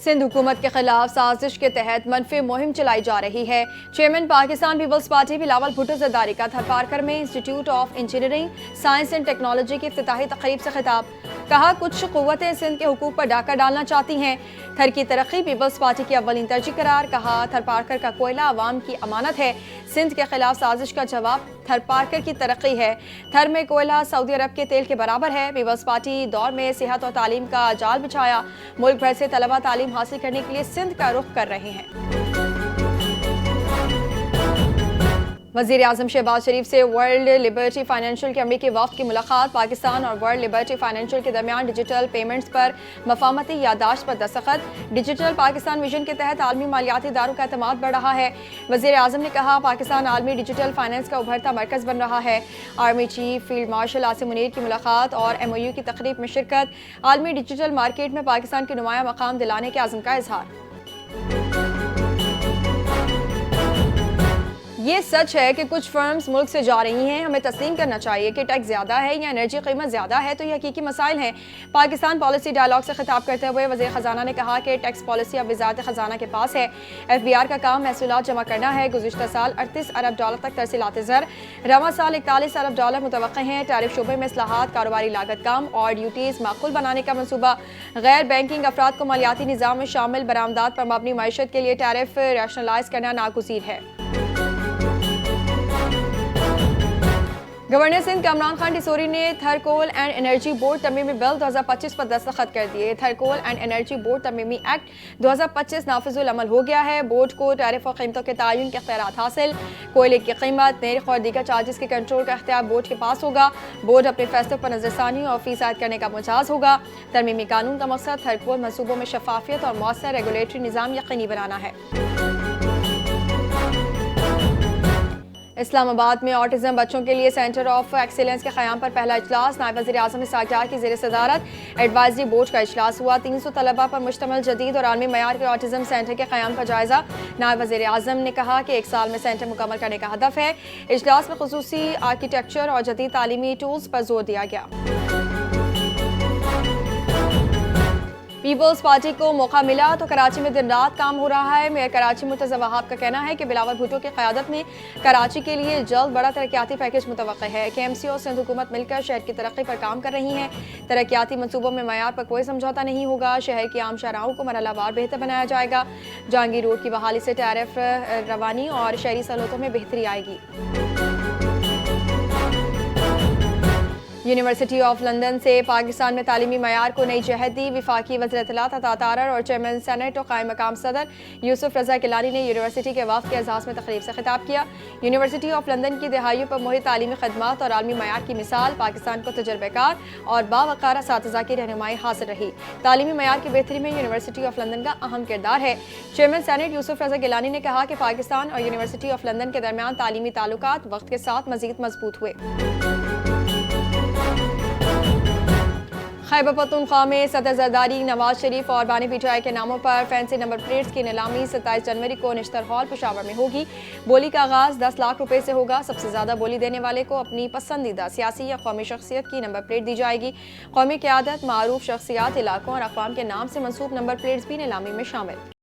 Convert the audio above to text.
सिंध हुकूमत के खिलाफ साजिश के तहत मनफी मुहिम चलाई जा रही है। Chairman Pakistan peoples party Bilawal Bhutto Zardari का थरपारकर में institute of engineering science and technology की इफ्तिताही तकरीब से खिताब। कहा, कुछ कुव्वतें सिंध के हुकूक पर डाका डालना चाहती हैं। थर की तरक्की पीपल्स पार्टी की अव्वलीन तरजीह करार। कहा, थरपारकर का कोयला अवाम की अमानत है। सिंध के खिलाफ साजिश का जवाब थरपारकर की तरक्की है। थर में कोयला सऊदी अरब के तेल के बराबर है। पीपल्स पार्टी दौर में सेहत और तालीम का जाल बिछाया। मुल्क भर से तलबा तालीम हासिल करने के लिए सिंध का रुख कर रहे हैं। वज़ीर आज़म शहबाज शरीफ से वर्ल्ड लिबर्टी फाइनेंशियल के अमरीकी वफ़द की मुलाकात। पाकिस्तान और वर्ल्ड लिबर्टी फाइनेंशियल के दरमियान डिजिटल पेमेंट्स पर मफाहमती यादाश्त पर दस्तखत। डिजिटल पाकिस्तान विजन के तहत आलमी मालियाती इदारों का एतमाद बढ़ रहा है। वज़ीर आज़म ने कहा, पाकिस्तान आलमी डिजिटल फाइनेंस का उभरता मरकज़ बन रहा है। Army chief field marshal Asim Munir की मुलाकात और MOU की तकरीब में शिरकत। आलमी डिजिटल मार्केट में पाकिस्तान की नुमाया मकाम दिलाने के आज़म का इजहार। ये सच है कि कुछ फर्म्स मुल्क से जा रही हैं। हमें तस्लीम करना चाहिए कि टैक्स ज़्यादा है या एनर्जी कीमत ज़्यादा है तो ये हकीकी मसाइल हैं। पाकिस्तान पॉलिसी डायलॉग से खिताब करते हुए वज़ीर ख़जाना ने कहा कि टैक्स पॉलिसी अब वज़ारत ख़जाना के पास है। FBR का काम महसूलात जमा करना है। गुज़िश्ता साल $38 अरब तक तरसीलात ज़र, रवां साल $41 अरब मुतवक्के हैं। टैरिफ शोबे में इस्लाहात, कारोबारी लागत कम और ड्यूटीज़ माकूल बनाने का मनसूबा। गैर बैंकिंग अफराद को मालियाती निज़ाम में शामिल बरामदात पर मबनी मईशत के लिए टैरिफ रैशनलाइज करना नागुज़ीर है। गवर्नर सिंध कामरान खान डिसोरी ने थर कोल एंड एनर्जी बोर्ड तरमीमी बिल 2025 पर दस्तखत कर दिए। थर कोल एंड एनर्जी बोर्ड तरमीमी एक्ट 2025 नाफिजुल अमल हो गया है। बोर्ड को टैरिफ और कीमतों के तयन के इख्तियारात हासिल। कोयले की कीमत, नर्ख और दीगर चार्जेस के कंट्रोल का इख्तियार बोर्ड के पास होगा। बोर्ड अपने फैसलों पर नजरसानी और फीस आयद करने का मुजाज होगा। तरमीमी कानून का मकसद थर कोल मनसूबों में शफाफियत और मौसर रेगुलेटरी निज़ाम यकीनी बनाना है। इस्लामाबाद में ऑटिज्म बच्चों के लिए सेंटर ऑफ एक्सीलेंस के क़याम पर पहला इजलास। नायब वज़ीर आज़म इस्हाक़ की ज़ेर सदारत एडवाइजरी बोर्ड का इजलास हुआ। 300 तलबा पर मुश्तमिल जदीद और आलमी मयार के ऑटिज्म सेंटर के क़याम का जायज़ा। नायब वज़ीर आज़म ने कहा कि 1 साल में सेंटर मुकम्मल करने का हदफ है। इजलास में ख़ुसूसी आर्किटेक्चर और जदीद तालीमी टूल्स पर जोर दिया गया। पीपल्स पार्टी को मौका मिला तो कराची में दिन रात काम हो रहा है। मेयर कराची मुर्तज़ा वहाब का कहना है कि बिलावल भुट्टो की क़यादत में कराची के लिए जल्द बड़ा तरक्याती पैकेज मुतवक्के है। KMC और सिंध हुकूमत मिलकर शहर की तरक्की पर काम कर रही हैं। तरक्याती मनसूबों में मयार पर कोई समझौता नहीं होगा। शहर की आम शहराओं को मरहलावार बेहतर बनाया जाएगा। जहांगीर रोड की बहाली से टैरिफ रवानी और शहरी सहूलतों में बेहतरी आएगी। यूनिवर्सिटी ऑफ लंदन से पाकिस्तान में तालीमी मयार को नई जहत दी। वफाकी वज़ीर इत्तलात अता तारर और चेयरमैन सेनेट और कायम मकाम सदर यूसुफ रज़ा गिलानी ने यूनिवर्सिटी के वफ़द के एजाज़ में तकरीब से खिताब किया। यूनिवर्सिटी ऑफ लंदन की दहाइयों पर मुहित तालीमी खदमात और आलमी मयार की मिसाल पाकिस्तान को तजर्बेकार और बावक़ार असातिज़ा की रहनुमाई हासिल रही। तालीमी मयार की बेहतरी में यूनिवर्सिटी ऑफ लंदन का अहम किरदार है। चेयरमैन सेनेट यूसुफ रज़ा गिलानी ने कहा कि पाकिस्तान और यूनिवर्सिटी ऑफ लंदन के दरमियान तालीमी ताल्लुकात वक्त के साथ मज़ीद मजबूत हुए। खैबर पख्तूनख्वा में सदर जरदारी, नवाज शरीफ और बानी PTI के नामों पर फैंसी नंबर प्लेट्स की नीलामी 27 जनवरी को निश्तर हॉल पेशावर में होगी। बोली का आगाज़ 10 लाख रुपए से होगा। सबसे ज़्यादा बोली देने वाले को अपनी पसंदीदा सियासी या कौमी शख्सियत की नंबर प्लेट दी जाएगी। कौमी क़यादत, मारूफ शख्सियात, इलाकों और अक़वाम के नाम से मंसूब नंबर प्लेट्स भी नीलामी में शामिल।